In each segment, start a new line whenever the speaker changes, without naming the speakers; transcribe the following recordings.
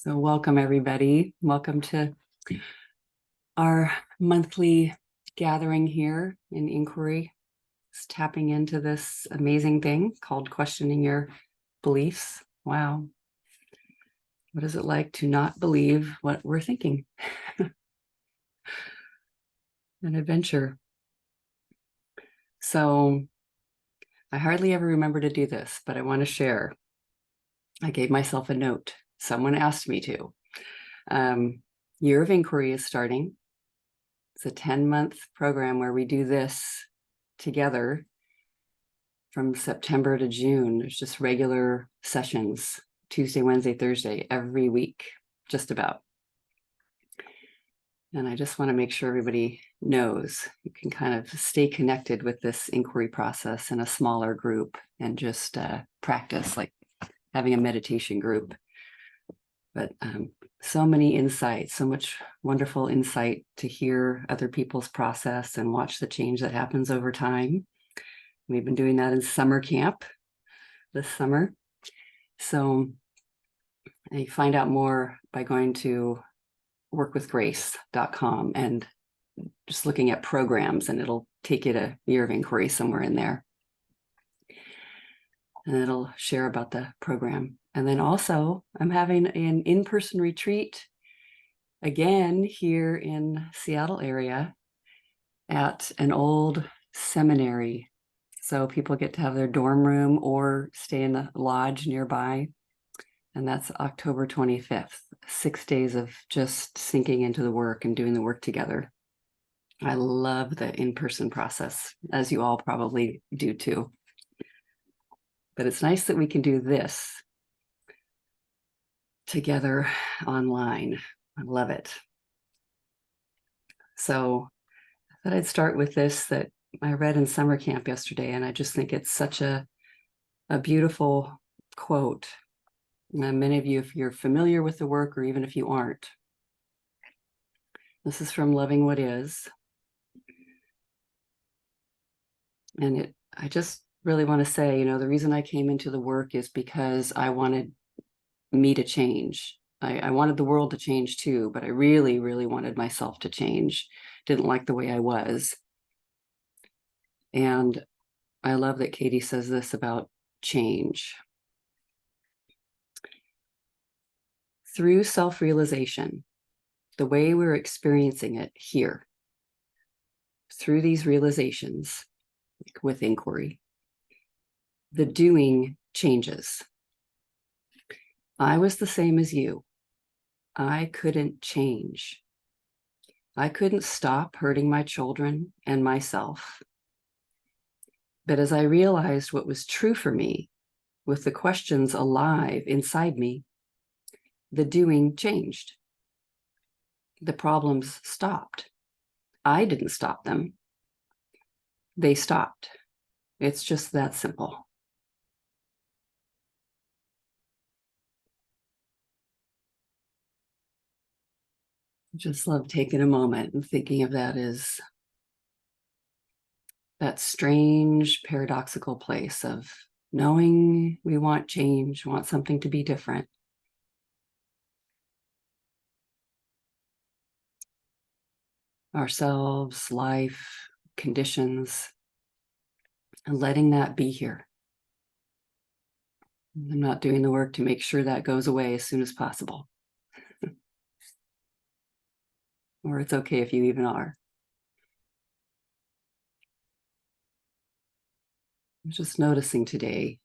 So welcome, everybody. Welcome to our monthly gathering here in Inquiry. Just tapping into this amazing thing called questioning your beliefs. Wow. What is it like to not believe what we're thinking? An adventure. So I hardly ever remember to do this, but I want to share. I gave myself a note. Someone asked me to. Year of Inquiry is starting. It's a 10-month program where we do this together from September to June. There's just regular sessions, Tuesday, Wednesday, Thursday, every week, just about. And I just want to make sure everybody knows you can kind of stay connected with this inquiry process in a smaller group and just practice like having a meditation group. But so many insights, so much wonderful insight to hear other people's process and watch the change that happens over time. We've been doing that in summer camp this summer. So you find out more by going to workwithgrace.com and just looking at programs, and it'll take you to Year of Inquiry somewhere in there. And it'll share about the program. And then also I'm having an in-person retreat again here in Seattle area at an old seminary. So people get to have their dorm room or stay in the lodge nearby. And that's October 25th, 6 days of just sinking into the work and doing the work together. I love the in-person process, as you all probably do too. But it's nice that we can do this together online. I love it. So I thought I'd start with this that I read in summer camp yesterday, and I just think it's such a beautiful quote. And many of you, if you're familiar with the work, or even if you aren't, this is from Loving What Is. And I just really want to say, the reason I came into the work is because I wanted me to change. I wanted the world to change too, but I really, really wanted myself to change. Didn't like the way I was. And I love that Katie says this about change. Through self-realization, the way we're experiencing it here, through these realizations with inquiry, the doing changes. I was the same as you. I couldn't change. I couldn't stop hurting my children and myself. But as I realized what was true for me, with the questions alive inside me, the doing changed. The problems stopped. I didn't stop them. They stopped. It's just that simple. Just love taking a moment and thinking of that as that strange, paradoxical place of knowing we want change, want something to be different. Ourselves, life, conditions, and letting that be here. I'm not doing the work to make sure that goes away as soon as possible. Or it's okay if you even are. I'm just noticing today,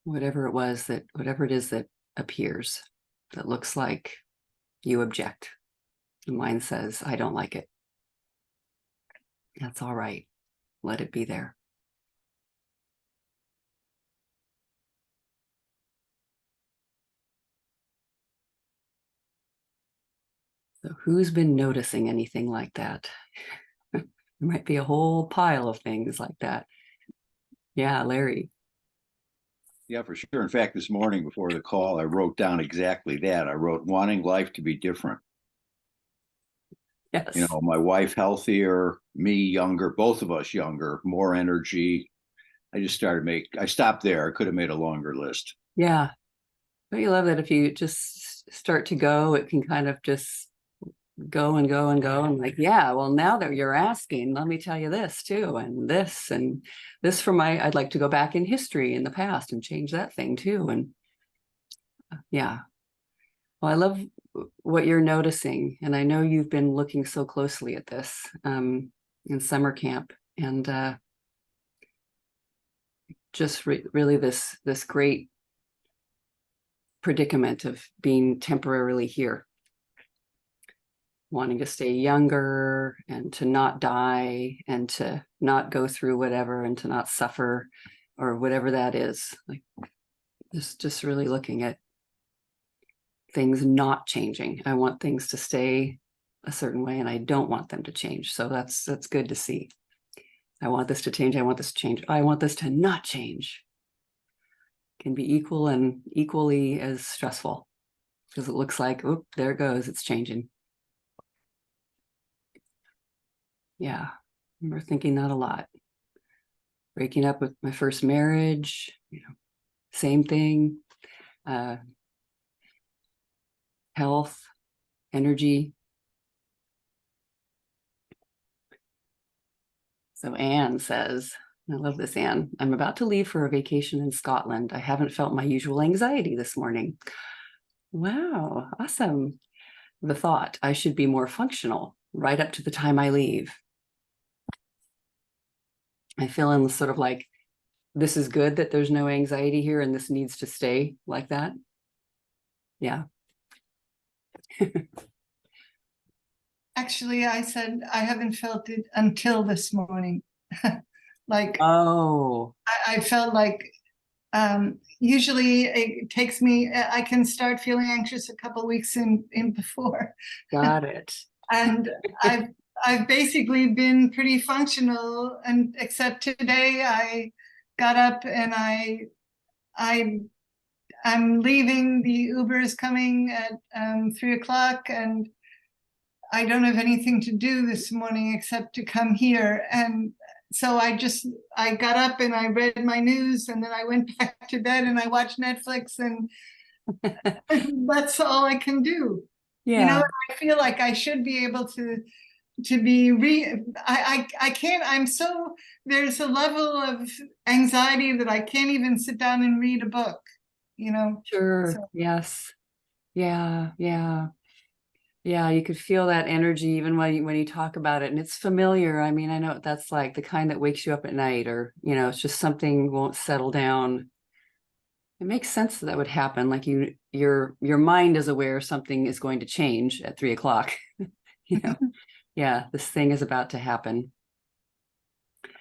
whatever it is that appears, that looks like you object. The mind says, I don't like it. That's all right. Let it be there. So who's been noticing anything like that? There might be a whole pile of things like that. Yeah, Larry.
Yeah, for sure. In fact, this morning before the call, I wrote down exactly that. I wrote wanting life to be different.
Yes.
My wife healthier, me younger, both of us younger, more energy. I stopped there. I could have made a longer list.
Yeah. But you love that if you just start to go, it can kind of just go and go and go. I'm like, yeah, well, now that you're asking, let me tell you this too, and this for my, I'd like to go back in history in the past and change that thing too. And yeah, well, I love what you're noticing. And I know you've been looking so closely at this in summer camp, and just really this great predicament of being temporarily here, wanting to stay younger and to not die and to not go through whatever and to not suffer or whatever that is. Like just really looking at things not changing. I want things to stay a certain way and I don't want them to change. So that's good to see. I want this to change. I want this to change. I want this to not change. Can be equal and equally as stressful because it looks like, oh, there it goes. It's changing. Yeah, I remember thinking that a lot. Breaking up with my first marriage, same thing. Health, energy. So Anne says, I love this, Anne. I'm about to leave for a vacation in Scotland. I haven't felt my usual anxiety this morning. Wow, awesome. The thought, I should be more functional right up to the time I leave. I feel in sort of like, this is good that there's no anxiety here and this needs to stay like that. Yeah.
Actually, I said I haven't felt it until this morning. Like,
Oh,
I felt like usually it takes me, I can start feeling anxious a couple weeks in before.
got it.
And I've basically been pretty functional, and except today I got up and I'm leaving. The Uber is coming at 3 o'clock, and I don't have anything to do this morning except to come here. And so I got up and I read my news, and then I went back to bed and I watched Netflix, and that's all I can do.
Yeah.
I feel like I should be able to I can't, there's a level of anxiety that I can't even sit down and read a book,
Sure.
So,
Yes. Yeah. Yeah. Yeah. You could feel that energy even when you talk about it, and it's familiar. I mean, I know what that's like, the kind that wakes you up at night, or it's just something won't settle down. It makes sense that would happen. Like your mind is aware something is going to change at 3 o'clock. Yeah, this thing is about to happen.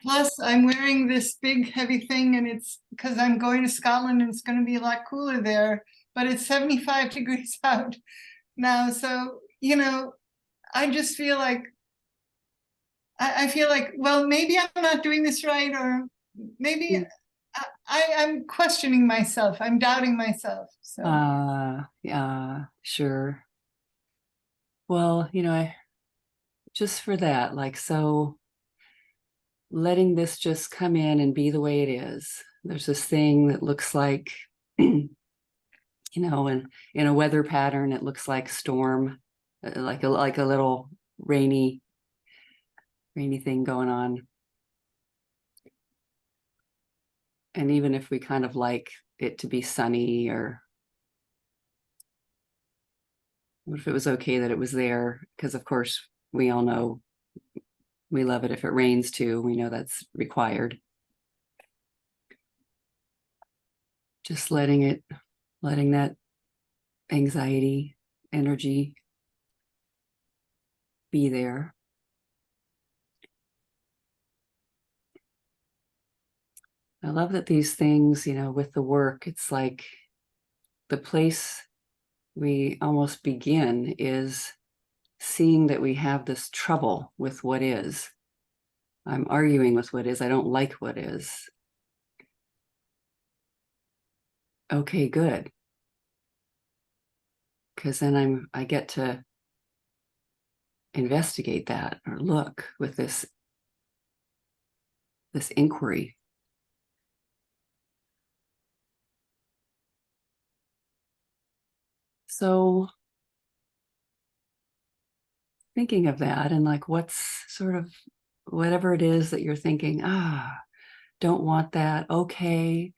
plus I'm wearing this big heavy thing, and it's because I'm going to Scotland and it's going to be a lot cooler there, but it's 75 degrees out now. So, I just feel like, I feel like, well, maybe I'm not doing this right, or maybe I'm questioning myself. I'm doubting myself. So,
Yeah, sure. Well, just for that, like, so letting this just come in and be the way it is. There's this thing that looks like, in a weather pattern, it looks like storm, like a little rainy thing going on. And even if we kind of like it to be sunny, or what if it was okay that it was there? Because of course we all know we love it if it rains too. We know that's required. Just letting that anxiety, energy be there. I love that these things, with the work, it's like the place we almost begin is seeing that we have this trouble with what is. I'm arguing with what is. I don't like what is. Okay, good. Because then I get to investigate that, or look with this inquiry. So thinking of that and like what's sort of whatever it is that you're thinking, don't want that. Okay.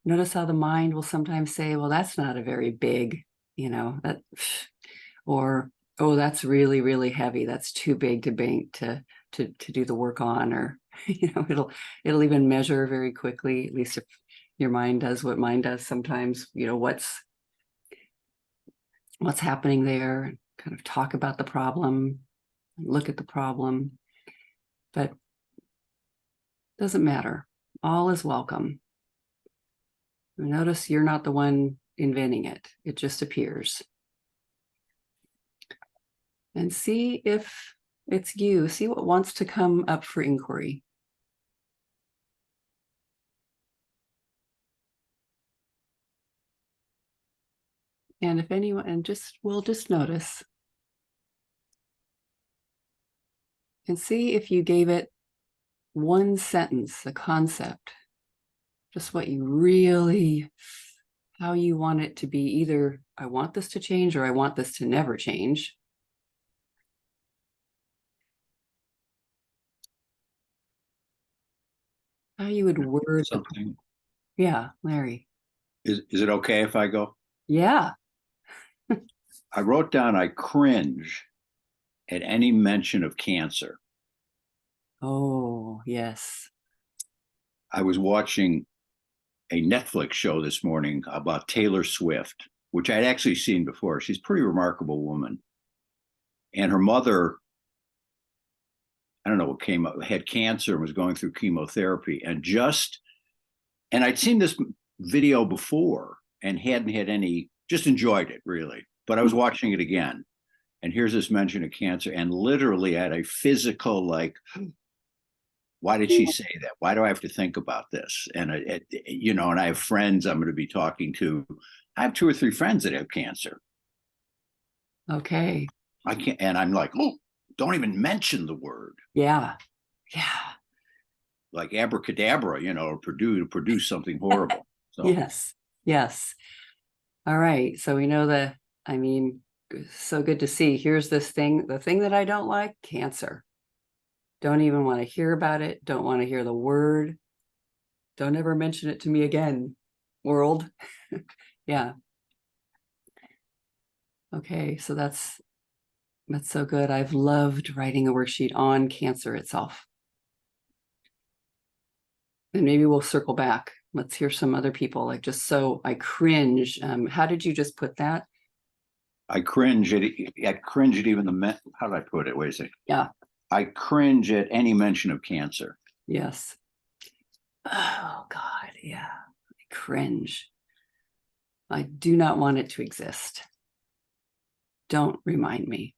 Notice how the mind will sometimes say, well, that's not a very big, that, or, oh, that's really, really heavy. That's too big to bank to do the work on, or, it'll even measure very quickly, at least if your mind does what mine does sometimes, what's happening there, kind of talk about the problem, look at the problem, but doesn't matter. All is welcome. Notice you're not the one inventing it. It just appears. And see if it's you. See what wants to come up for inquiry. And if anyone, and we'll just notice. And see if you gave it one sentence, the concept, just what you really, how you want it to be. Either I want this to change or I want this to never change. How you would word
something.
Yeah, Larry.
Is it okay if I go?
Yeah.
I wrote down, I cringe at any mention of cancer.
Oh, yes.
I was watching a Netflix show this morning about Taylor Swift, which I'd actually seen before. She's a pretty remarkable woman. And her mother, I don't know what came up, had cancer and was going through chemotherapy. And I'd seen this video before and hadn't had any, just enjoyed it really. But I was watching it again. And here's this mention of cancer. And literally at a physical, like, why did she say that? Why do I have to think about this? And, and I have friends I'm going to be talking to. I have 2 or 3 friends that have cancer.
Okay.
I can't, and I'm like, oh, don't even mention the word.
Yeah. Yeah.
Like abracadabra, or produce something horrible. So
Yes. Yes. All right. So we know so good to see. Here's this thing, the thing that I don't like, cancer. Don't even want to hear about it. Don't want to hear the word. Don't ever mention it to me again, world. Yeah. Okay. So that's so good. I've loved writing a worksheet on cancer itself. And maybe we'll circle back. Let's hear some other people. Like, just so I cringe. How did you just put that?
I cringe at even the how did I put it? Wait a second.
Yeah.
I cringe at any mention of cancer.
Yes. Oh God. Yeah. I cringe. I do not want it to exist. Don't remind me.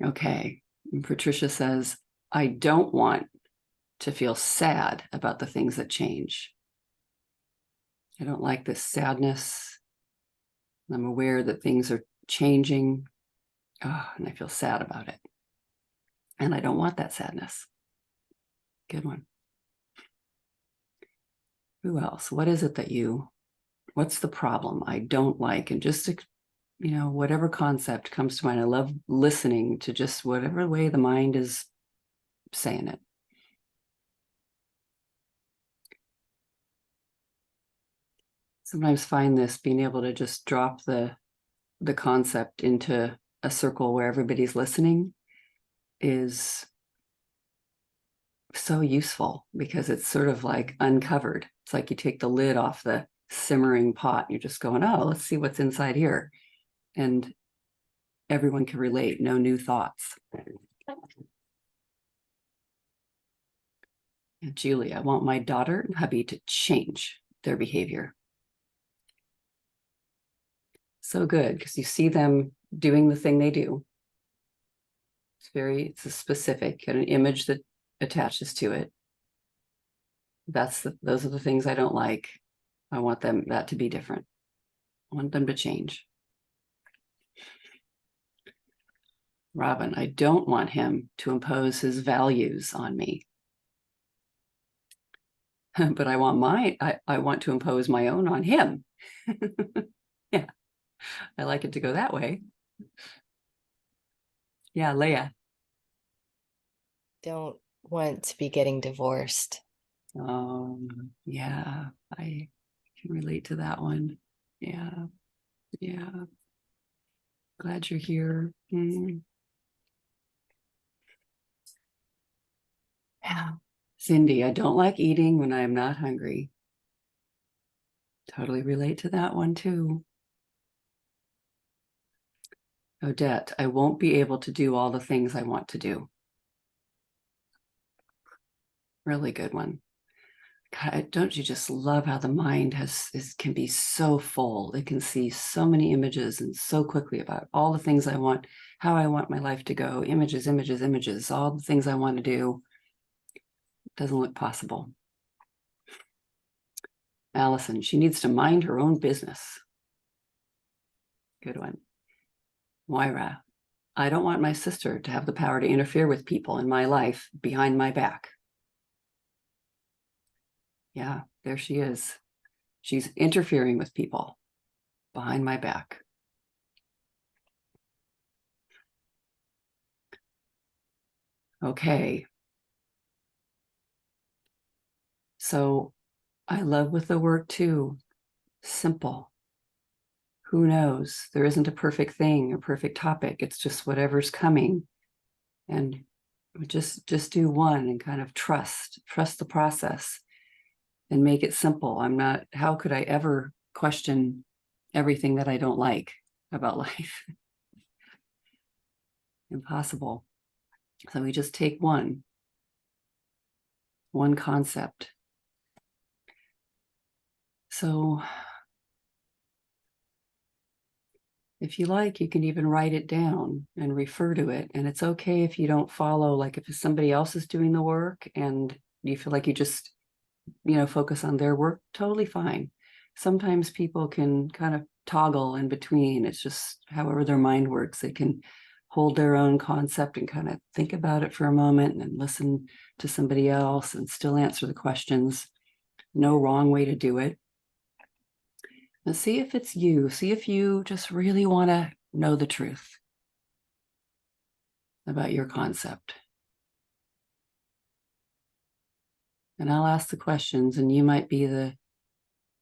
Okay. And Patricia says, I don't want to feel sad about the things that change. I don't like this sadness. I'm aware that things are changing. And I feel sad about it. And I don't want that sadness. Good one. Who else? What is it what's the problem I don't like? And just, whatever concept comes to mind. I love listening to just whatever way the mind is saying it. Sometimes find this, being able to just drop the concept into a circle where everybody's listening is so useful, because it's sort of like uncovered. It's like you take the lid off the simmering pot and you're just going, oh, let's see what's inside here. And everyone can relate, no new thoughts. And Julie, I want my daughter and hubby to change their behavior. So good, because you see them doing the thing they do. It's a specific, and an image that attaches to it. Those are the things I don't like. I want that to be different. I want them to change. Robin, I don't want him to impose his values on me. But I want to impose my own on him. Yeah. I like it to go that way. Yeah, Leah.
Don't want to be getting divorced.
Yeah, I can relate to that one. Yeah, yeah. Glad you're here. Yeah. Cindy, I don't like eating when I am not hungry. Totally relate to that one too. Odette, I won't be able to do all the things I want to do. Really good one. God, don't you just love how the mind can be so full? It can see so many images and so quickly about all the things I want, how I want my life to go, images, images, images, all the things I want to do. It doesn't look possible. Allison, she needs to mind her own business. Good one. Moira, I don't want my sister to have the power to interfere with people in my life behind my back. Yeah, there she is. She's interfering with people behind my back. Okay. So I love with the work too. Simple. Who knows? There isn't a perfect thing, a perfect topic. It's just whatever's coming. And just do one and kind of trust the process and make it simple. How could I ever question everything that I don't like about life? Impossible. So we just take one concept. So if you like, you can even write it down and refer to it. And it's okay if you don't follow, like if somebody else is doing the work and you feel like you just, focus on their work, totally fine. Sometimes people can kind of toggle in between. It's just however their mind works. They can hold their own concept and kind of think about it for a moment and then listen to somebody else and still answer the questions. No wrong way to do it. And see if it's you. See if you just really want to know the truth about your concept. And I'll ask the questions and you might be the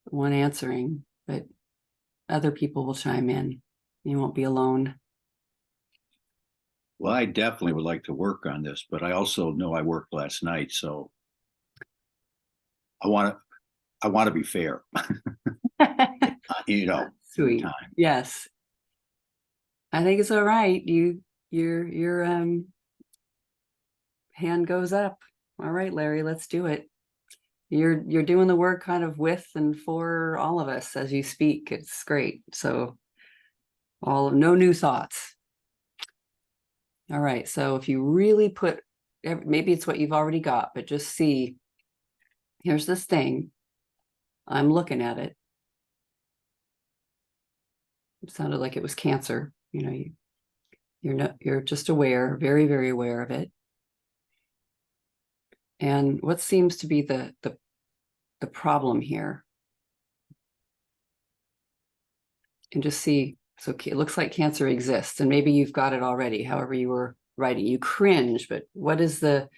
one answering, but other people will chime in. You won't be alone.
Well, I definitely would like to work on this, but I also know I worked last night, so I want to be fair.
Sweet.
Time.
Yes. I think it's all right. Your hand goes up. All right, Larry, let's do it. You're doing the work kind of with and for all of us as you speak. It's great. So no new thoughts. All right. So if you really maybe it's what you've already got, but just see, here's this thing. I'm looking at it. It sounded like it was cancer. You're just aware, very, very aware of it. And what seems to be the problem here? And just see, so it looks like cancer exists, and maybe you've got it already, however you were writing. You cringe, but what's the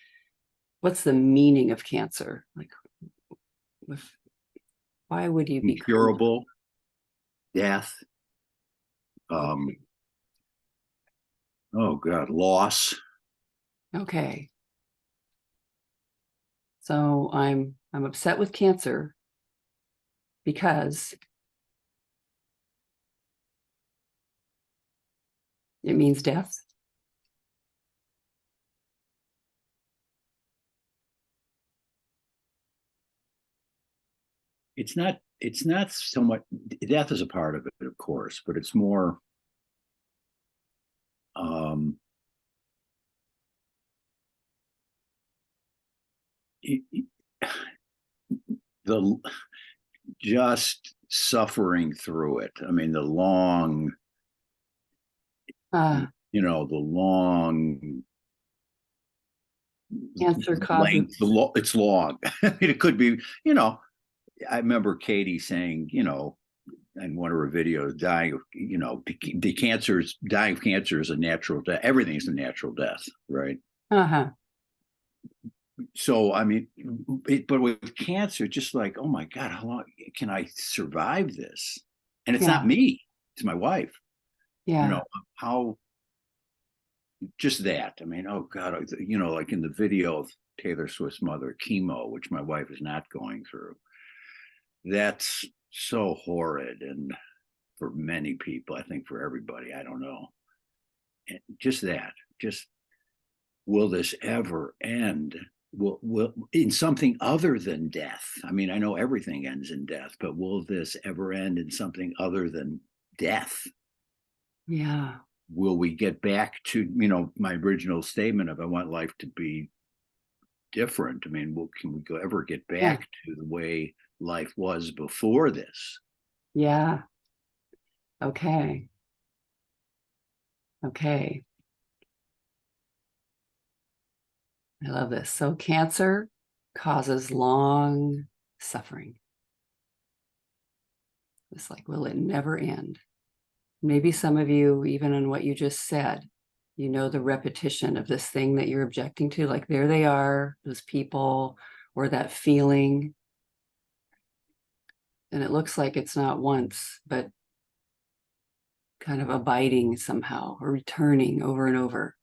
meaning of cancer? Like, why would you be
incurable? Death.
Okay.
Oh God, loss.
Okay. So I'm upset with cancer because it means death.
It's not so much death is a part of it, of course, but it's more the just suffering through it. I mean, the long
Cancer causes
length, it's long. It could be, I remember Katie saying, in one of her videos, dying of, dying of cancer is a natural death. Everything's a natural death, right?
Uh-huh.
So, I mean, but with cancer, just like, oh my God, how long can I survive this? And it's
Yeah.
not me, it's my wife.
Yeah.
How, just that. I mean, oh God, like in the video of Taylor Swift's mother, chemo, which my wife is not going through. That's so horrid. And for many people, I think for everybody, I don't know. And just that, will this ever end? Will in something other than death? I mean, I know everything ends in death, but will this ever end in something other than death?
Yeah.
Will we get back to, my original statement of I want life to be different? I mean, can we ever get back to the way life was before this?
Yeah. Okay. I love this. So cancer causes long suffering. It's like, will it never end? Maybe some of you, even on what you just said, the repetition of this thing that you're objecting to, like there they are, those people, or that feeling. And it looks like it's not once, but kind of abiding somehow or returning over and over.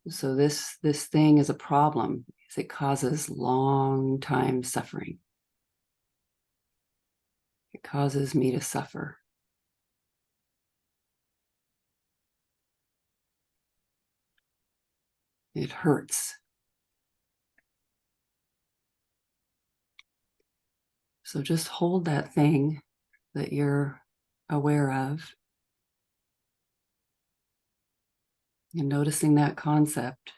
So this thing is a problem because it causes long time suffering. It causes me to suffer. It hurts. So just hold that thing that you're aware of and noticing that concept.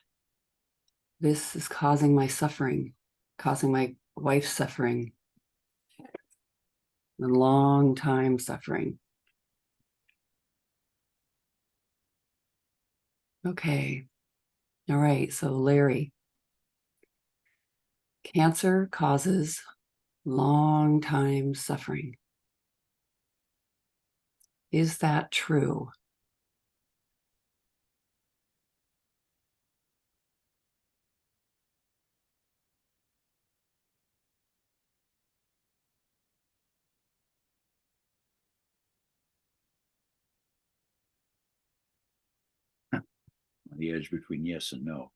This is causing my suffering, causing my wife's suffering, and long time suffering. Okay. All right. So Larry, cancer causes long time suffering. Is that true?
On the edge between yes and no.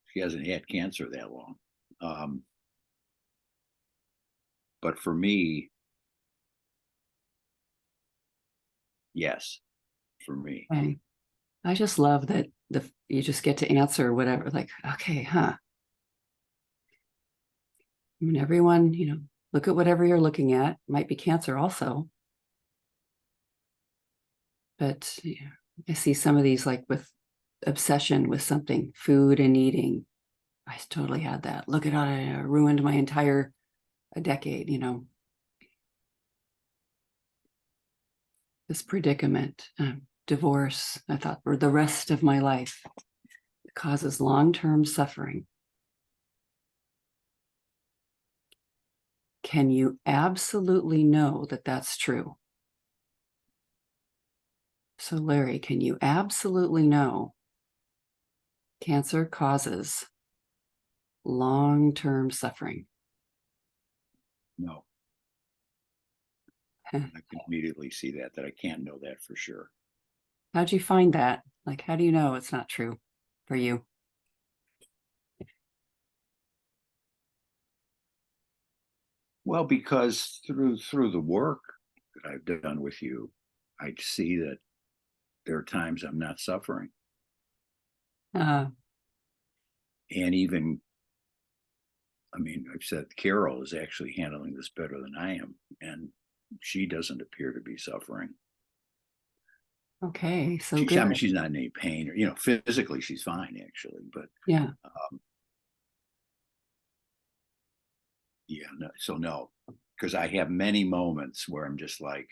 She hasn't had cancer that long. But for me, yes, for me.
Okay. I just love that you just get to answer whatever, like, okay, huh? I mean, everyone, look at whatever you're looking at. Might be cancer also. But I see some of these like with obsession with something, food and eating. I totally had that. Look at how I ruined my entire decade, this predicament, divorce, I thought, or the rest of my life. It causes long-term suffering. Can you absolutely know that that's true? So Larry, can you absolutely know cancer causes long-term suffering?
No. I can immediately see that I can't know that for sure.
How'd you find that? Like, how do you know it's not true for you?
Well, because through the work that I've done with you, I see that there are times I'm not suffering.
Uh,
And even, I mean, I've said Carol is actually handling this better than I am. And she doesn't appear to be suffering.
okay, so
I mean,
good.
she's not in any pain or, physically she's fine actually, but
Yeah.
yeah, no, so no, because I have many moments where I'm just like,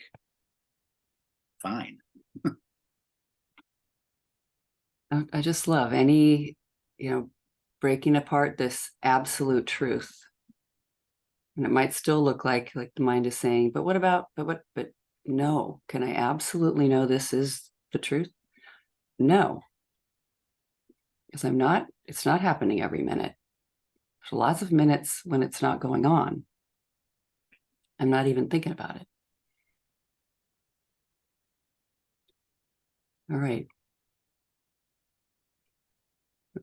fine.
I just love any, breaking apart this absolute truth. And it might still look like the mind is saying, but what about, but no, can I absolutely know this is the truth? No, because it's not happening every minute. There's lots of minutes when it's not going on. I'm not even thinking about it. All right.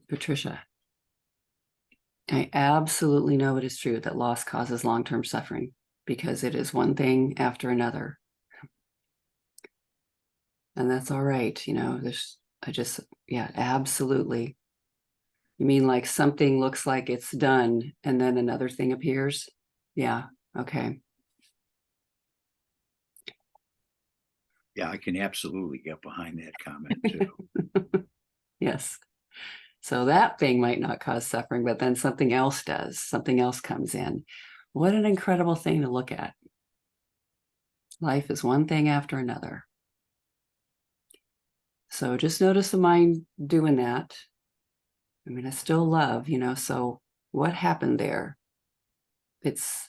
Patricia, I absolutely know it is true that loss causes long-term suffering because it is one thing after another. And that's all right. Yeah, absolutely. You mean like something looks like it's done and then another thing appears? Yeah. Okay.
Yeah, I can absolutely get behind that comment too.
Yes. So that thing might not cause suffering, but then something else does. Something else comes in. What an incredible thing to look at. Life is one thing after another. So just notice the mind doing that. I mean, I still love, so what happened there? It's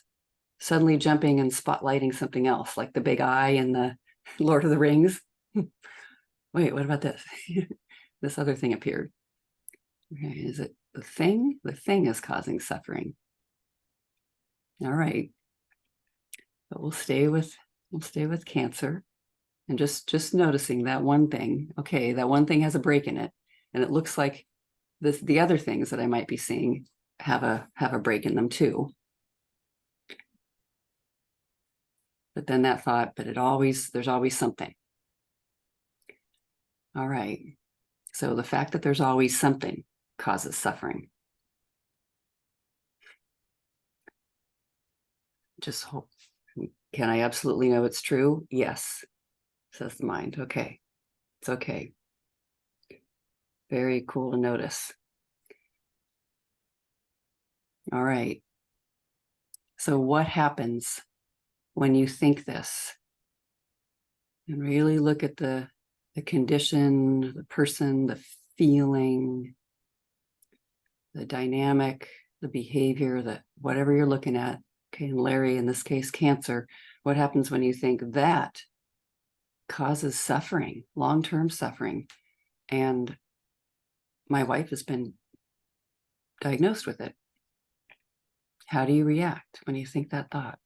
suddenly jumping and spotlighting something else, like the big eye in the Lord of the Rings. Wait, what about this? This other thing appeared. Okay, is it the thing? The thing is causing suffering. All right. But we'll stay with Cancer and just noticing that one thing. Okay, that one thing has a break in it. And it looks like the other things that I might be seeing have a break in them too. But then that thought, but there's always something. All right. So the fact that there's always something causes suffering. Just hope. Can I absolutely know it's true? Yes, says the mind. Okay. It's okay. Very cool to notice. All right. So what happens when you think this? And really look at the condition, the person, the feeling, the dynamic, the behavior, that whatever you're looking at. Okay, and Larry, in this case, Cancer. What happens when you think that causes suffering, long-term suffering? And my wife has been diagnosed with it. How do you react when you think that thought?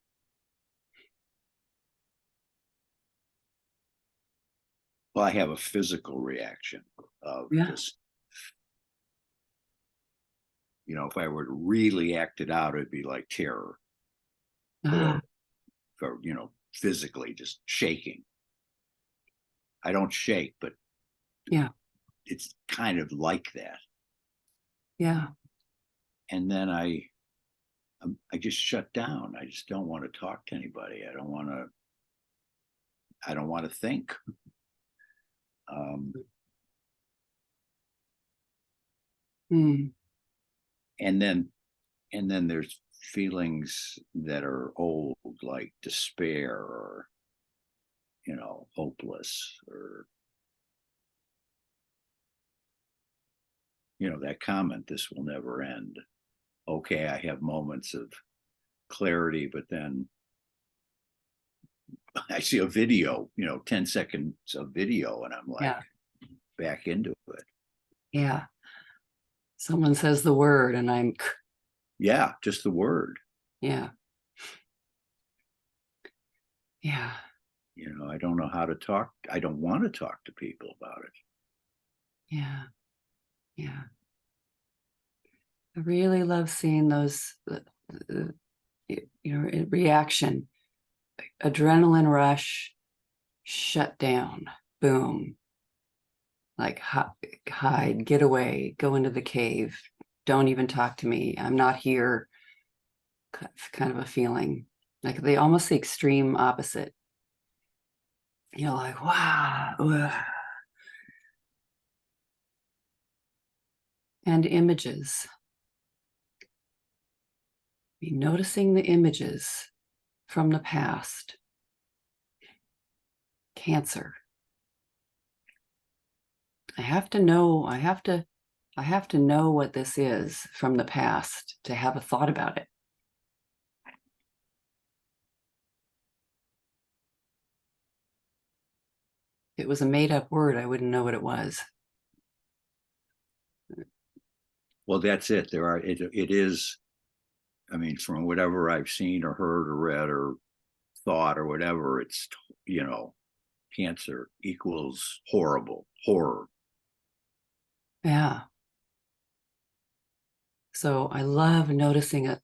Well, I have a physical reaction of just, if I were to really act it out, it'd be like terror or, physically just shaking. I don't shake, but
yeah,
it's kind of like that.
Yeah.
And then I just shut down. I just don't want to talk to anybody. I don't want to think. And then there's feelings that are old, like despair or, hopeless, or, that comment, this will never end. Okay, I have moments of clarity, but then I see a video, 10 seconds of video, and I'm like, back into it.
Yeah. Someone says the word and I'm.
Yeah, just the word.
Yeah. Yeah.
I don't know how to talk. I don't want to talk to people about it.
Yeah. Yeah. I really love seeing those, reaction, adrenaline rush, shut down, boom, like hide, get away, go into the cave, don't even talk to me, I'm not here, kind of a feeling. Like they almost the extreme opposite. Like, wow. Ugh. And images. Be noticing the images from the past. Cancer. I have to know what this is from the past to have a thought about it. it was a made up word, I wouldn't know what it was.
Well, that's it. It is, I mean, from whatever I've seen or heard or read or thought or whatever, it's, cancer equals horrible, horror.
Yeah. So I love noticing it,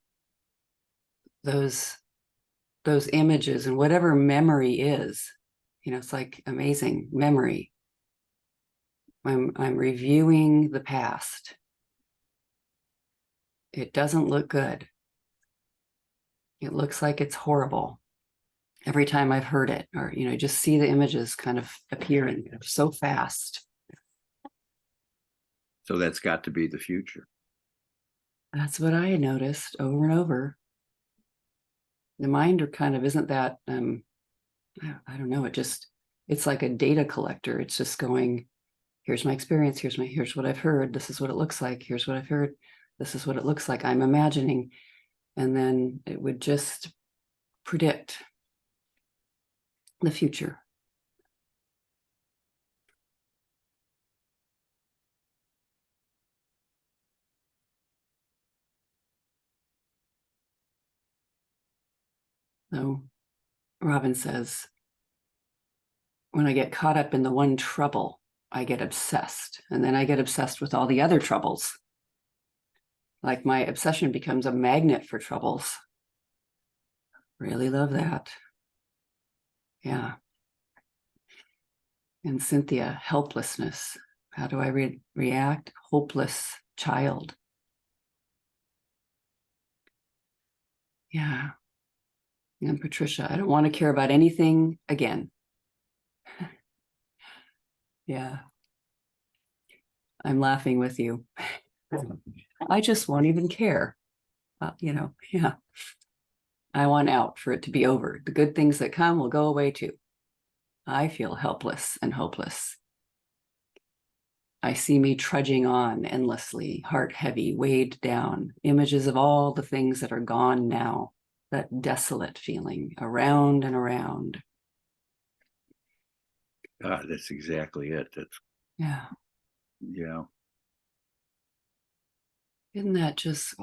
those images and whatever memory is, it's like amazing memory. I'm reviewing the past. It doesn't look good. It looks like it's horrible every time I've heard it, or just see the images kind of appearing so fast.
So that's got to be the future.
That's what I noticed over and over. The mind kind of isn't that I don't know, it's like a data collector. It's just going, here's my experience, here's what I've heard, this is what it looks like, here's what I've heard, this is what it looks like, I'm imagining, and then it would just predict the future. So Robin says, when I get caught up in the one trouble, I get obsessed, and then I get obsessed with all the other troubles. Like my obsession becomes a magnet for troubles. Really love that. Yeah. And Cynthia, helplessness. How do I react? Hopeless child. Yeah. And Patricia, I don't want to care about anything again. Yeah. I'm laughing with you. I just won't even care. Yeah. I want out, for it to be over. The good things that come will go away too. I feel helpless and hopeless. I see me trudging on endlessly, heart heavy, weighed down, images of all the things that are gone now, that desolate feeling around and around.
That's exactly it.
Yeah.
Yeah.
Isn't that just,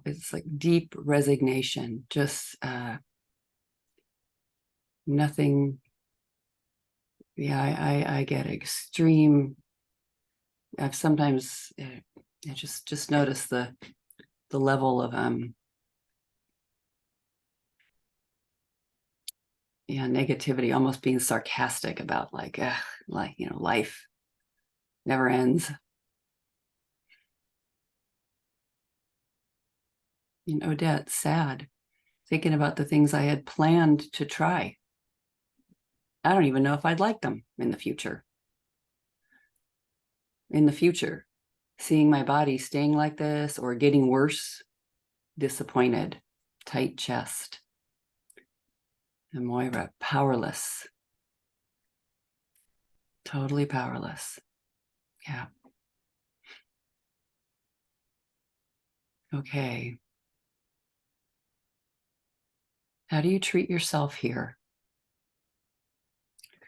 it's like deep resignation, just nothing. Yeah, I get extreme. I've sometimes I just noticed the level of negativity, almost being sarcastic about life never ends. Odette, sad, thinking about the things I had planned to try. I don't even know if I'd like them in the future. Seeing my body staying like this or getting worse, disappointed, tight chest. And Moira, powerless. Totally powerless. Yeah. Okay. How do you treat yourself here?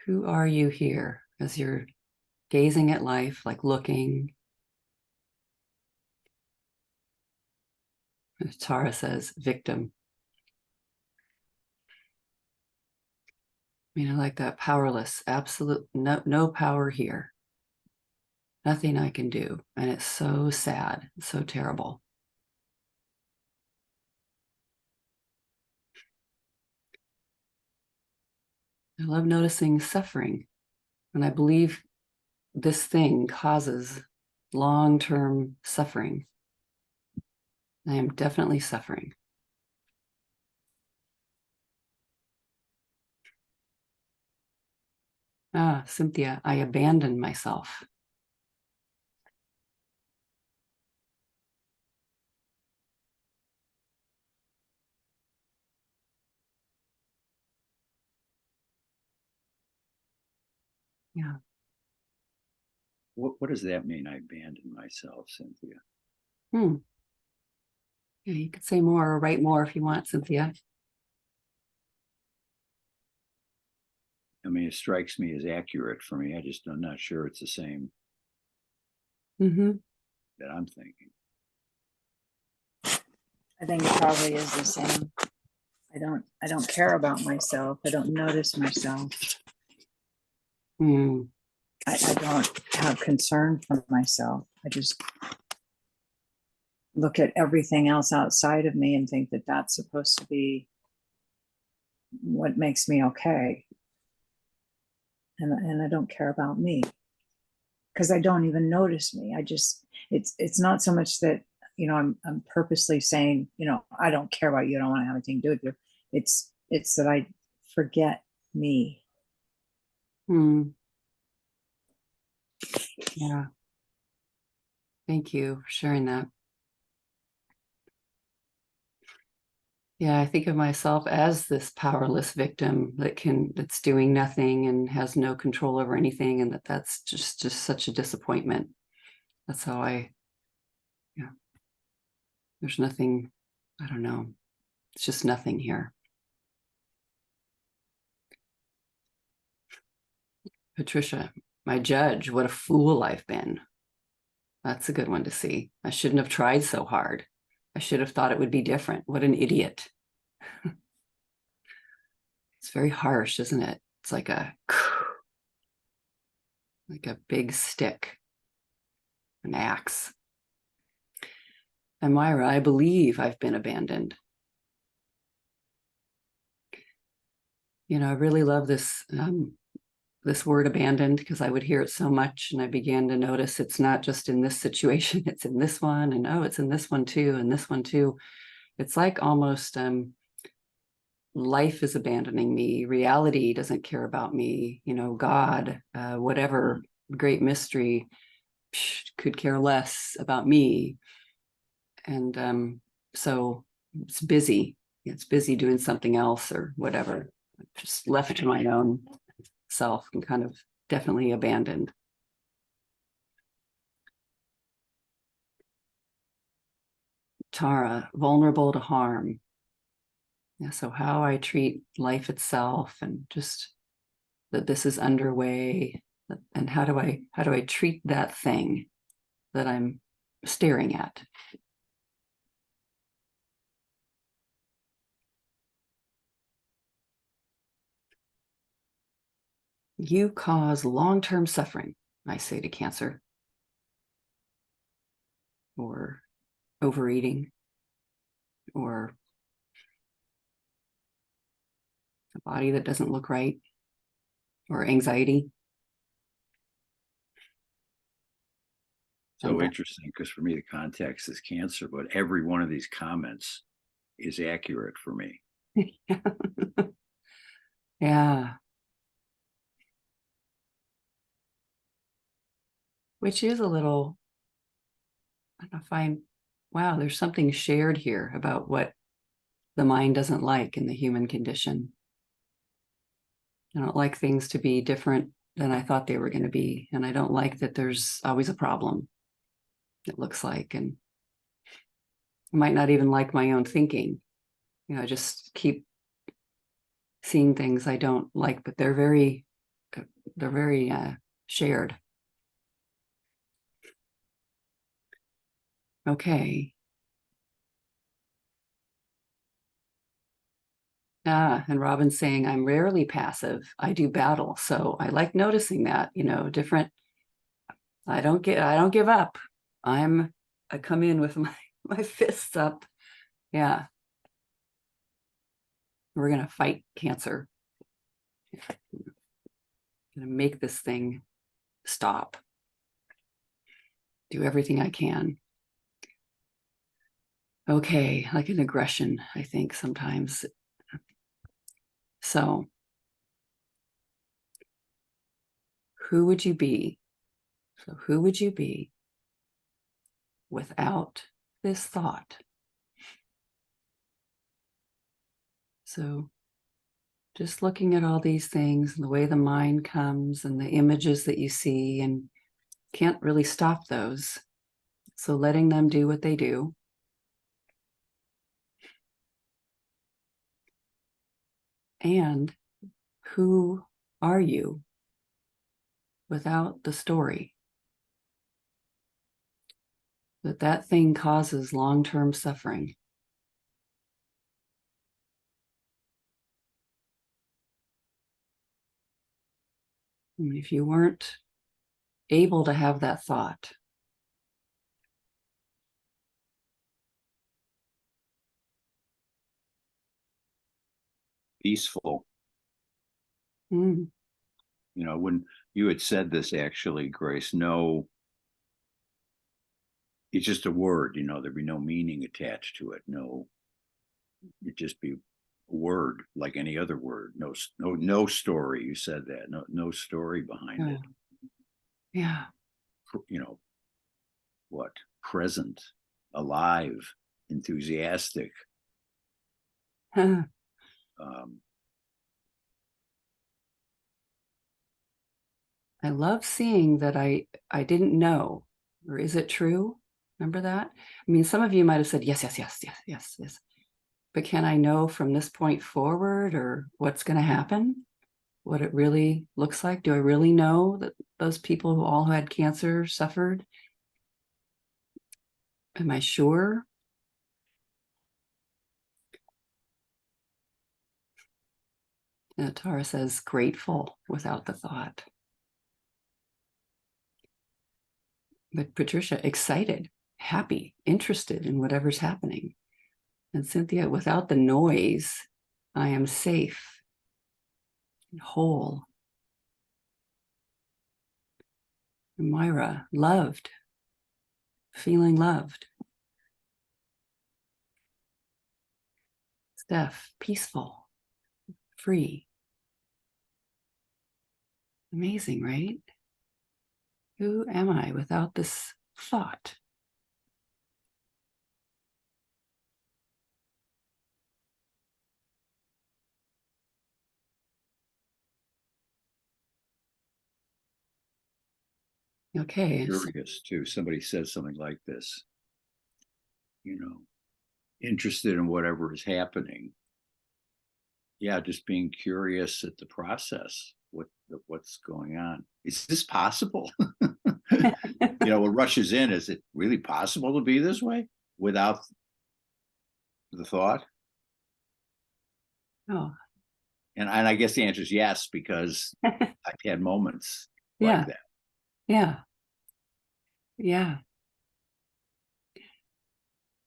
Who are you here as you're gazing at life, like looking? Tara says, victim. I like that, powerless, absolute, no power here. Nothing I can do. And it's so sad, so terrible. I love noticing suffering. And I believe this thing causes long-term suffering. I am definitely suffering. Cynthia, I abandoned myself. Yeah.
What does that mean? I abandoned myself, Cynthia.
Yeah, you could say more or write more if you want, Cynthia.
I mean, it strikes me as accurate for me. I'm not sure it's the same
Mm-hmm.
that I'm thinking.
I think it probably is the same. I don't care about myself. I don't notice myself.
Mm.
I don't have concern for myself. I just look at everything else outside of me and think that that's supposed to be what makes me okay. And I don't care about me because I don't even notice me. It's not so much that, I'm purposely saying, I don't care about you. I don't want to have anything to do with you. It's that I forget me.
Mm. Yeah. Thank you for sharing that. Yeah, I think of myself as this powerless victim that's doing nothing and has no control over anything, and that's just such a disappointment. That's how there's nothing, I don't know. It's just nothing here. Patricia, my judge, what a fool I've been. That's a good one to see. I shouldn't have tried so hard. I should have thought it would be different. What an idiot. It's very harsh, isn't it? It's like a big stick, an axe. And Myra, I believe I've been abandoned. I really love this this word abandoned because I would hear it so much, and I began to notice it's not just in this situation, it's in this one, and oh, it's in this one too, and this one too. It's like almost life is abandoning me. Reality doesn't care about me. God, whatever great mystery could care less about me. And so it's busy. It's busy doing something else or whatever. Just left to my own self and kind of definitely abandoned. Tara, vulnerable to harm. Yeah, so how I treat life itself and just that this is underway, and how do I treat that thing that I'm staring at? You cause long-term suffering, I say to Cancer, or overeating, or a body that doesn't look right, or anxiety.
So interesting, because for me, the context is Cancer, but every one of these comments is accurate for me.
Yeah. Which is a little, I find, wow, there's something shared here about what the mind doesn't like in the human condition. I don't like things to be different than I thought they were going to be. And I don't like that there's always a problem, it looks like. And I might not even like my own thinking. I just keep seeing things I don't like, but they're very shared. Okay. And Robin's saying, I'm rarely passive. I do battle. So I like noticing that, different. I don't give up. I come in with my fists up. Yeah. We're going to fight Cancer. Going to make this thing stop. Do everything I can. Okay, like an aggression, I think sometimes. So, who would you be? So, who would you be without this thought? So, just looking at all these things and the way the mind comes and the images that you see, and can't really stop those. So, letting them do what they do. And who are you without the story that that thing causes long-term suffering? And if you weren't able to have that thought,
Peaceful.
mm,
You know, when you had said this, actually, Grace, no, it's just a word, you know, there'd be no meaning attached to it. No, it'd just be a word like any other word. No story. You said that. No story behind it.
yeah.
You know, what? Present, alive, enthusiastic.
Huh.
Um,
I love seeing that I didn't know, or is it true? Remember that? I mean, some of you might have said yes, yes, yes, yes, yes, yes. But can I know from this point forward, or what's going to happen? What it really looks like? Do I really know that those people who all had cancer suffered? Am I sure? Tara says grateful without the thought. But Patricia, excited, happy, interested in whatever's happening. And Cynthia, without the noise, I am safe, whole. And Myra, loved, feeling loved. Steph, peaceful, free. Amazing, right? Who am I without this thought? Okay.
curious too. Somebody says something like this, you know, interested in whatever is happening. Yeah, just being curious at the process. What's going on? Is this possible? You know, what rushes in, is it really possible to be this way without the thought?
Oh,
And I guess the answer is yes, because I've had moments
yeah,
like that.
yeah, yeah.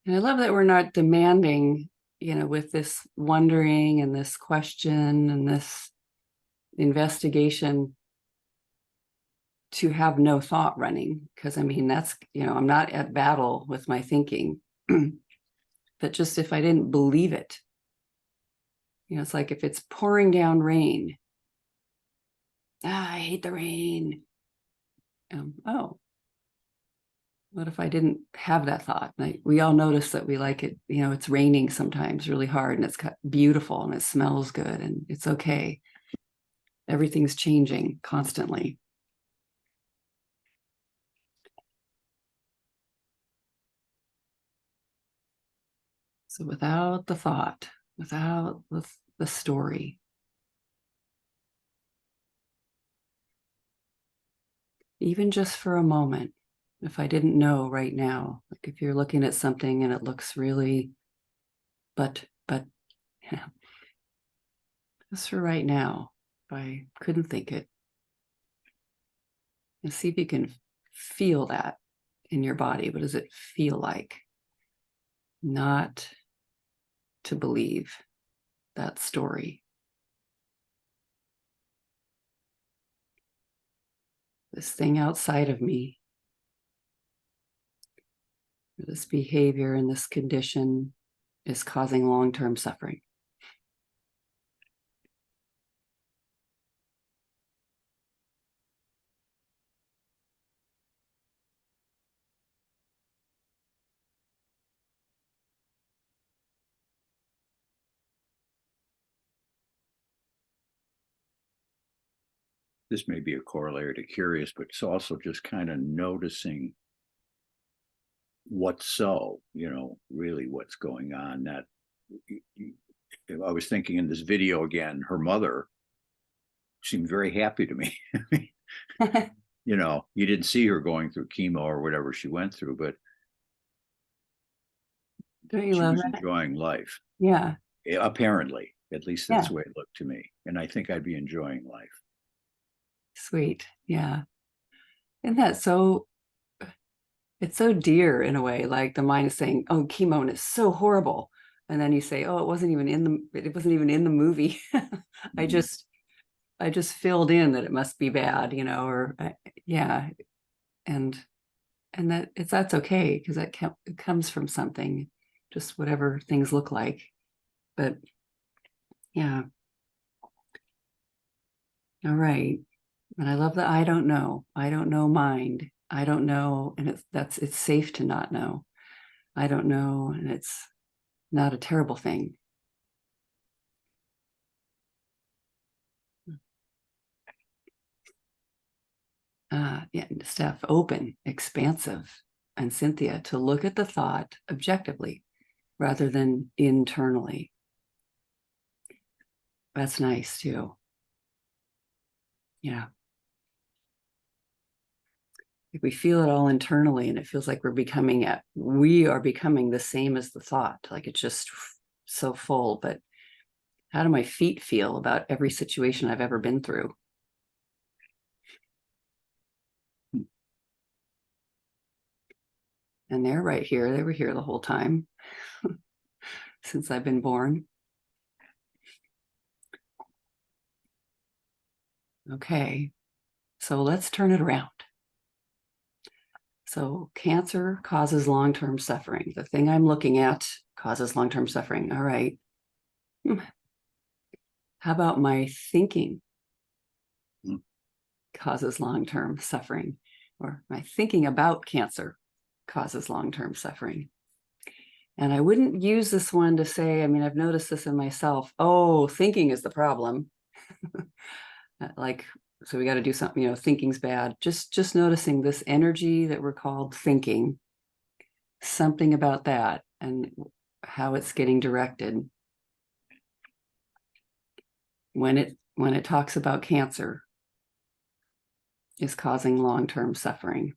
And I love that we're not demanding, with this wondering and this question and this investigation to have no thought running. Because I mean, that's, I'm not at battle with my thinking. But just if I didn't believe it, it's like if it's pouring down rain, I hate the rain. Oh, what if I didn't have that thought? Like, we all notice that we like it, it's raining sometimes really hard and it's beautiful and it smells good and it's okay. Everything's changing constantly. So without the thought, without the story, even just for a moment, if I didn't know right now, like if you're looking at something and it looks really, but just for right now, if I couldn't think it, and see if you can feel that in your body. What does it feel like? Not to believe that story. This thing outside of me, this behavior and this condition is causing long-term suffering.
This may be a corollary to curious, but it's also just kind of noticing what's so, really what's going on. That I was thinking in this video again, her mother seemed very happy to me. You know, you didn't see her going through chemo or whatever she went through, but
Don't you
she
love
was
that?
enjoying life.
Yeah.
Apparently, at least
Yeah.
that's the way it looked to me. And I think I'd be enjoying life.
Sweet. Yeah. Isn't that so? It's so dear in a way. Like the mind is saying, "Oh, chemo and it's so horrible," and then you say, "Oh, it wasn't even in the movie. I
Mhm.
just filled in that it must be bad, you know." Or yeah, and that's okay because it comes from something, just whatever things look like. But yeah, all right. And I love the I don't know mind. I don't know, and it's safe to not know. I don't know, and it's not a terrible thing. Yeah, Steph, open, expansive, and Cynthia, to look at the thought objectively rather than internally. That's nice too. Yeah. If we feel it all internally and it feels like we are becoming the same as the thought, like it's just so full. But how do my feet feel about every situation I've ever been through? And they're right here. They were here the whole time since I've been born. Okay, so let's turn it around. So cancer causes long-term suffering. The thing I'm looking at causes long-term suffering. All right. How about my thinking causes long-term suffering? Or my thinking about cancer causes long-term suffering. And I wouldn't use this one to say, I mean, I've noticed this in myself. Oh, thinking is the problem. Like, so we got to do something, you know, thinking's bad. Just noticing this energy that we're called thinking, something about that and how it's getting directed. When it talks about cancer is causing long-term suffering.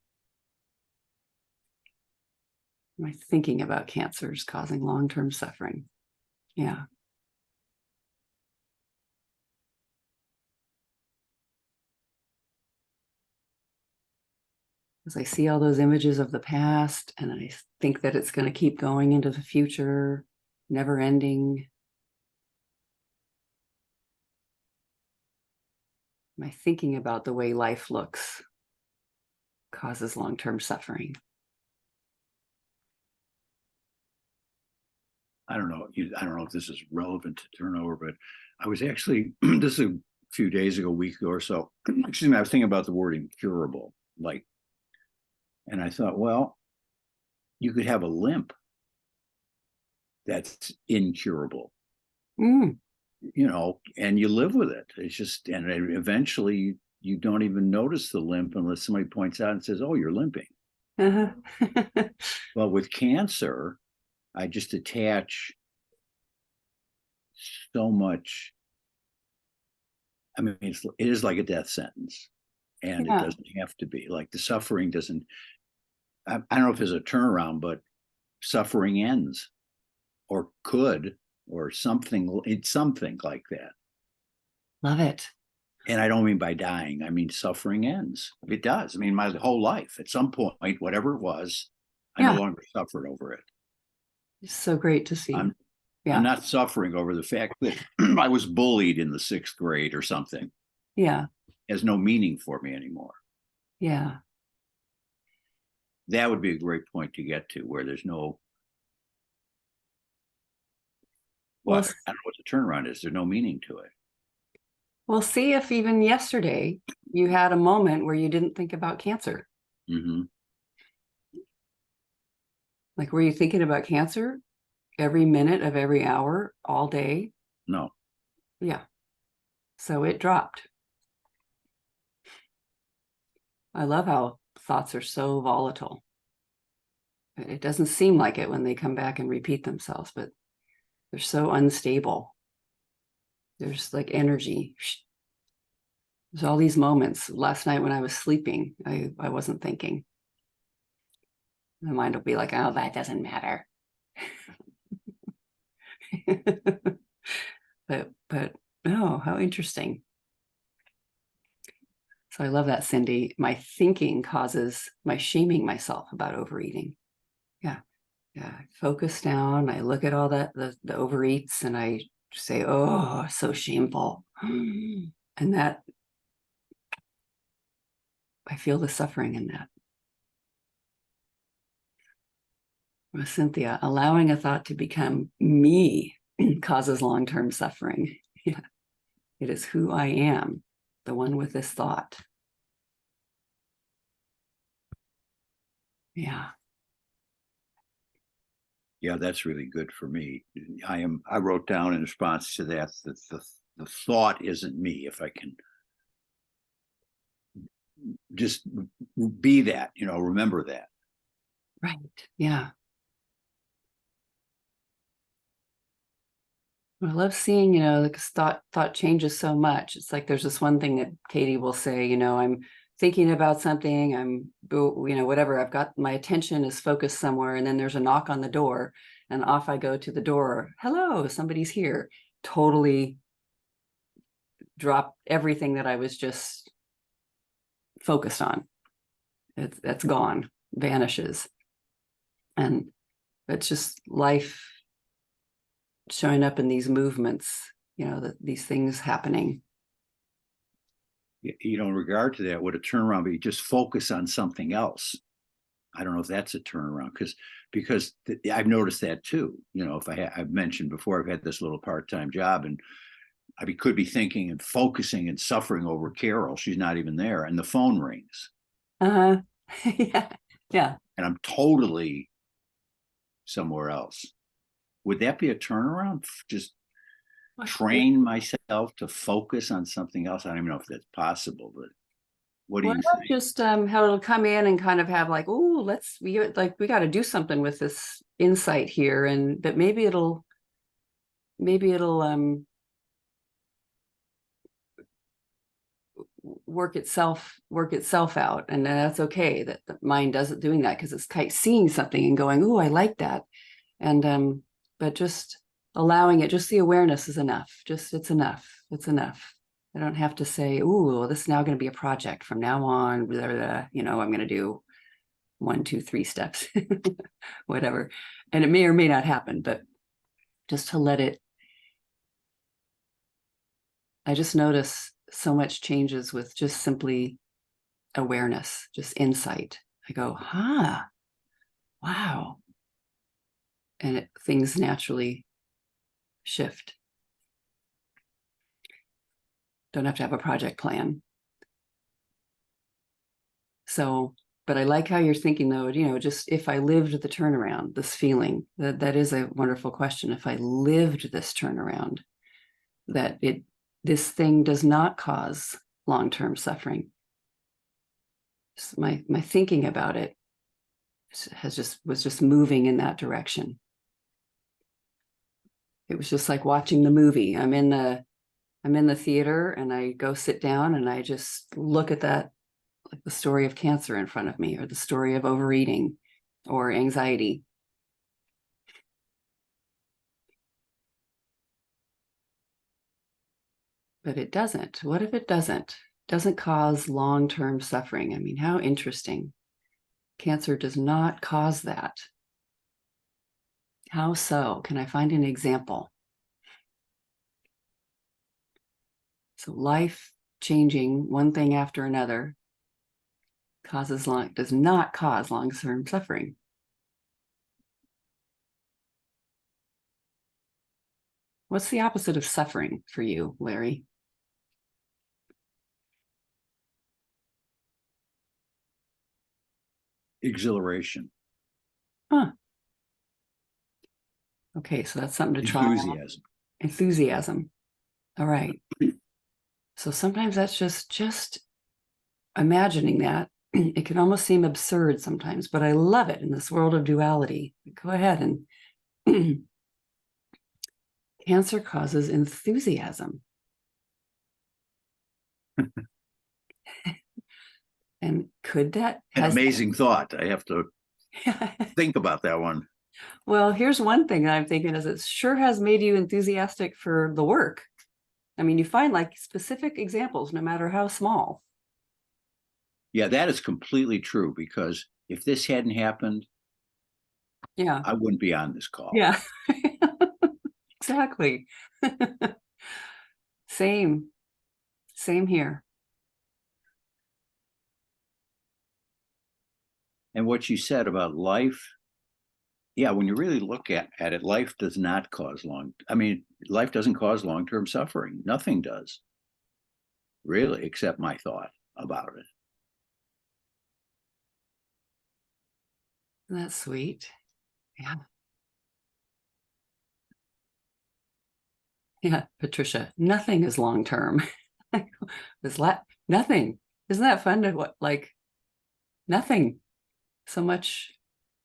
My thinking about cancer is causing long-term suffering. Yeah. Because I see all those images of the past and I think that it's going to keep going into the future, never ending. My thinking about the way life looks causes long-term suffering.
I don't know. I don't know if this is relevant to turnover, but I was actually this is a few days ago, a week ago or so. Excuse me. I was thinking about the word incurable, like, and I thought, well, you could have a limp that's incurable,
Mm.
you know, and you live with it. It's just, and eventually you don't even notice the limp unless somebody points out and says, "Oh, you're limping."
Uh-huh.
Well, with cancer, I just attach so much. I mean, it is like a death sentence, and it
Yeah.
doesn't have to be. Like the suffering doesn't. I don't know if there's a turnaround, but suffering ends, or could, or something. It's something like that.
Love it.
And I don't mean by dying. I mean suffering ends. It does. I mean, my whole life, at some point, whatever it was, I no
Yeah.
longer suffered over it.
It's so great to see.
I'm
Yeah.
I'm not suffering over the fact that I was bullied in the 6th grade or something.
Yeah.
It has no meaning for me anymore.
Yeah.
That would be a great point to get to, where there's no,
Well,
I don't know what the turnaround is. There's no meaning to it.
we'll see if even yesterday you had a moment where you didn't think about cancer.
Mm-hmm.
Like, were you thinking about cancer every minute of every hour, all day?
No.
Yeah. So it dropped. I love how thoughts are so volatile. It doesn't seem like it when they come back and repeat themselves, but they're so unstable. There's like energy. There's all these moments. Last night when I was sleeping, I wasn't thinking. My mind will be like, oh, that doesn't matter. but oh, how interesting. So I love that, Cindy. My thinking causes my shaming myself about overeating. Yeah. I focus down. I look at all that, the overeats, and I say, oh, so shameful. And that, I feel the suffering in that. Well, Cynthia, allowing a thought to become me causes long-term suffering. Yeah. It is who I am, the one with this thought. Yeah.
Yeah, that's really good for me. I wrote down in response to that the thought isn't me. If I can just be that, remember that.
Right. Yeah. I love seeing, like thought changes so much. It's like there's this one thing that Katie will say, I'm thinking about something, whatever. I've got my attention is focused somewhere, and then there's a knock on the door, and off I go to the door. Hello, somebody's here. Totally drop everything that I was just focused on. That's gone, vanishes. And it's just life showing up in these movements, these things happening.
In regard to that, would a turnaround be just focus on something else? I don't know if that's a turnaround because I've noticed that too. If I've mentioned before, I've had this little part-time job, and I could be thinking and focusing and suffering over Carol. She's not even there, and the phone rings.
Yeah.
And I'm totally somewhere else. Would that be a turnaround? Just train myself to focus on something else. I don't even know if that's possible, but what do you think?
Just how it'll come in and kind of have like, oh, we got to do something with this insight here, but maybe it'll work itself out, and that's okay that the mind doesn't doing that, because it's seeing something and going, oh, I like that, and but just allowing it, just the awareness is enough. It's enough. I don't have to say, oh, this is now going to be a project from now on, blah, blah, blah. I'm going to do 1, 2, 3 steps, whatever, and it may or may not happen, but just to let it. I just notice so much changes with just simply awareness, just insight. I go, wow. And things naturally shift. Don't have to have a project plan. So, but I like how you're thinking though, just if I lived the turnaround, this feeling, that is a wonderful question. If I lived this turnaround, that this thing does not cause long-term suffering. So my thinking about it was just moving in that direction. It was just like watching the movie. I'm in the theater, and I go sit down and I just look at that, like the story of cancer in front of me, or the story of overeating or anxiety. But it doesn't. What if it doesn't cause long-term suffering? I mean, how interesting. Cancer does not cause that. How so? Can I find an example? So life changing one thing after another does not cause long-term suffering. What's the opposite of suffering for you, Larry?
Exhilaration.
Okay, so that's something to try. Enthusiasm. All right. So sometimes that's just imagining that. It can almost seem absurd sometimes, but I love it in this world of duality. Go ahead and cancer causes enthusiasm. And could that
An
has
amazing thought. I have to think about that one.
well, here's one thing that I'm thinking is it sure has made you enthusiastic for the work. I mean, you find like specific examples, no matter how small.
Yeah, that is completely true, because if this hadn't happened,
Yeah.
I wouldn't be on this call.
Yeah. Exactly. Same here.
And what you said about life, yeah, when you really look at it, life does not cause life doesn't cause long-term suffering. Nothing does, really, except my thought about it.
That's sweet. Yeah. Yeah, Patricia, nothing is long term. Nothing. Isn't that fun to what like nothing? So much,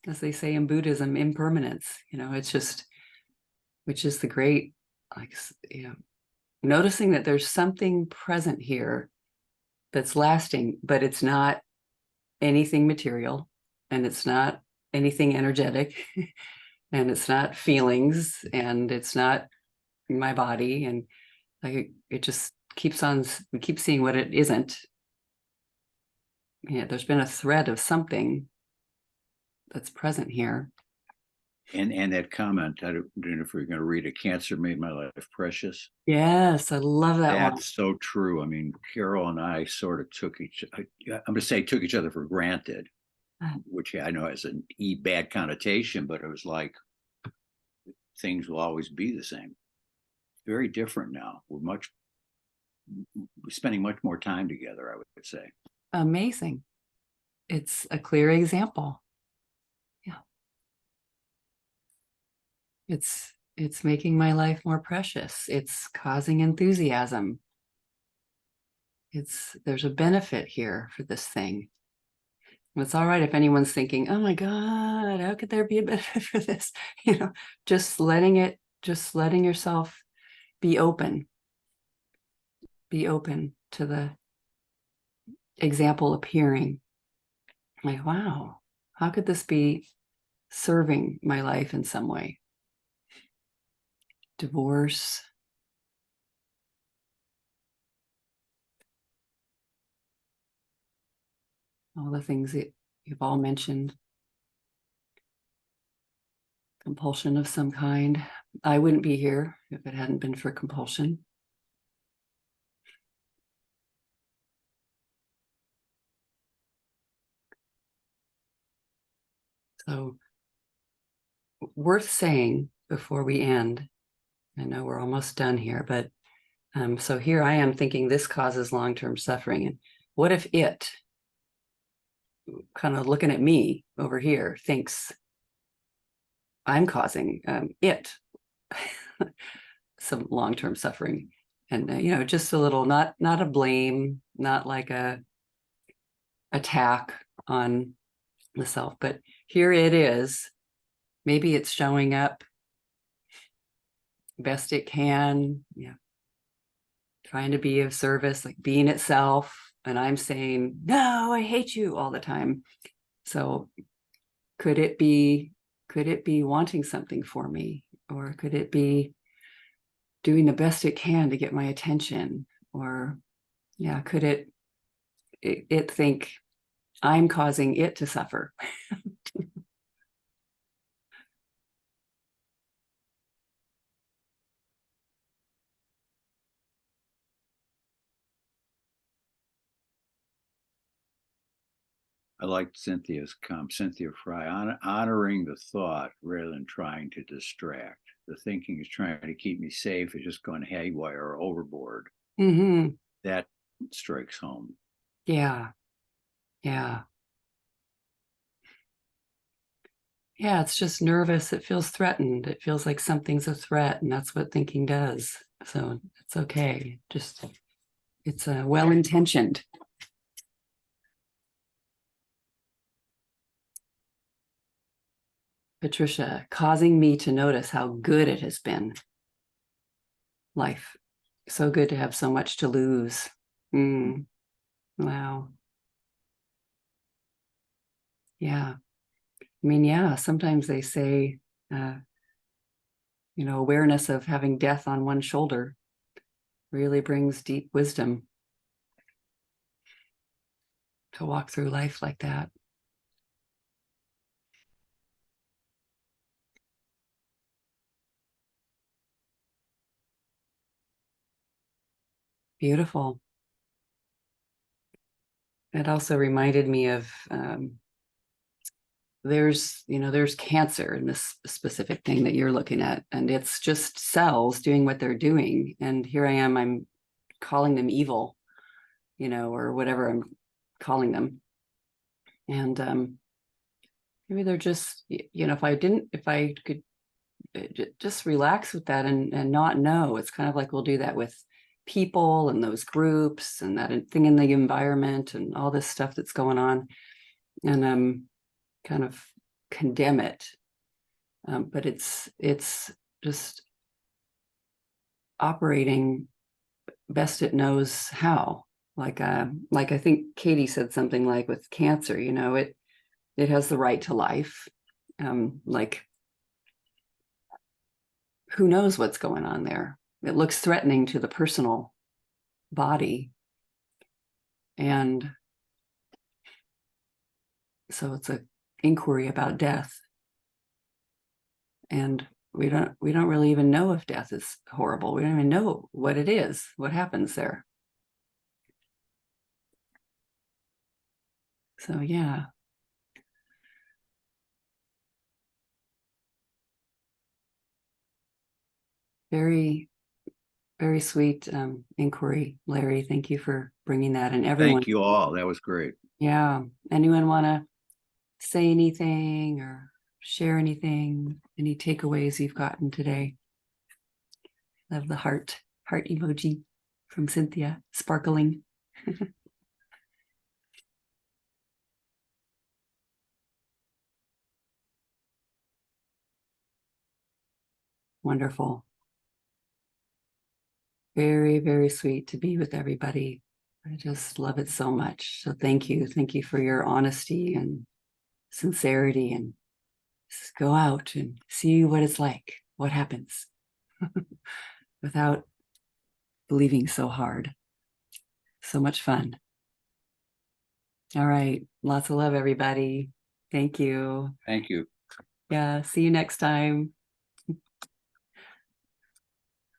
as they say in Buddhism, impermanence. It's just, which is the great, like, noticing that there's something present here that's lasting, but it's not anything material, and it's not anything energetic, and it's not feelings, and it's not my body, and like it just keeps on. We keep seeing what it isn't. Yeah, there's been a thread of something that's present here.
And that comment, I don't know if we're going to read it, cancer made my life precious.
Yes, I love that one.
That's so true. I mean, Carol and I sort of took each other for granted, which I know has an bad connotation, but it was like things will always be the same. Very different now. We're spending much more time together, I would say.
Amazing. It's a clear example. Yeah. It's making my life more precious. It's causing enthusiasm. There's a benefit here for this thing. It's all right if anyone's thinking, oh my God, how could there be a benefit for this? Just letting yourself be open to the example appearing. Like, wow, how could this be serving my life in some way? Divorce. All the things that you've all mentioned. Compulsion of some kind. I wouldn't be here if it hadn't been for compulsion. So, worth saying before we end, I know we're almost done here, but so here I am thinking this causes long-term suffering. And what if it, kind of looking at me over here, thinks I'm causing it some long-term suffering? And just a little, not a blame, not like a attack on the self, but here it is. Maybe it's showing up best it can, trying to be of service, like being itself, and I'm saying, no, I hate you all the time. So could it be wanting something for me, or could it be doing the best it can to get my attention? Or could it think I'm causing it to suffer?
I liked Cynthia Fry, honoring the thought rather than trying to distract. The thinking is trying to keep me safe, is just going haywire or overboard.
Mm-hmm.
That strikes home.
Yeah. It's just nervous. It feels threatened. It feels like something's a threat, and that's what thinking does. So it's okay. Just, it's well-intentioned. Patricia, causing me to notice how good it has been. Life. So good to have so much to lose. Wow. Yeah. I mean, yeah, sometimes they say, awareness of having death on one shoulder really brings deep wisdom to walk through life like that. Beautiful. It also reminded me of there's cancer in this specific thing that you're looking at, and it's just cells doing what they're doing. And here I am, I'm calling them evil, or whatever I'm calling them. And maybe they're just, if I could just relax with that and not know. It's kind of like we'll do that with people and those groups and that thing in the environment and all this stuff that's going on, and kind of condemn it. But it's just operating best it knows how. Like I think Katie said something like with cancer, it has the right to life. Like, who knows what's going on there? It looks threatening to the personal body. And so it's an inquiry about death. And we don't really even know if death is horrible. We don't even know what it is, what happens there. So yeah. Very, very sweet inquiry, Larry. Thank you for bringing that. And everyone.
Thank you all. That was great.
Yeah. Anyone want to say anything or share anything? Any takeaways you've gotten today? Love the heart emoji from Cynthia, sparkling. Wonderful. Very, very sweet to be with everybody. I just love it so much. So thank you. Thank you for your honesty and sincerity, and just go out and see what it's like, what happens without believing so hard. So much fun. All right. Lots of love, everybody. Thank you.
Thank you.
Yeah. See you next time.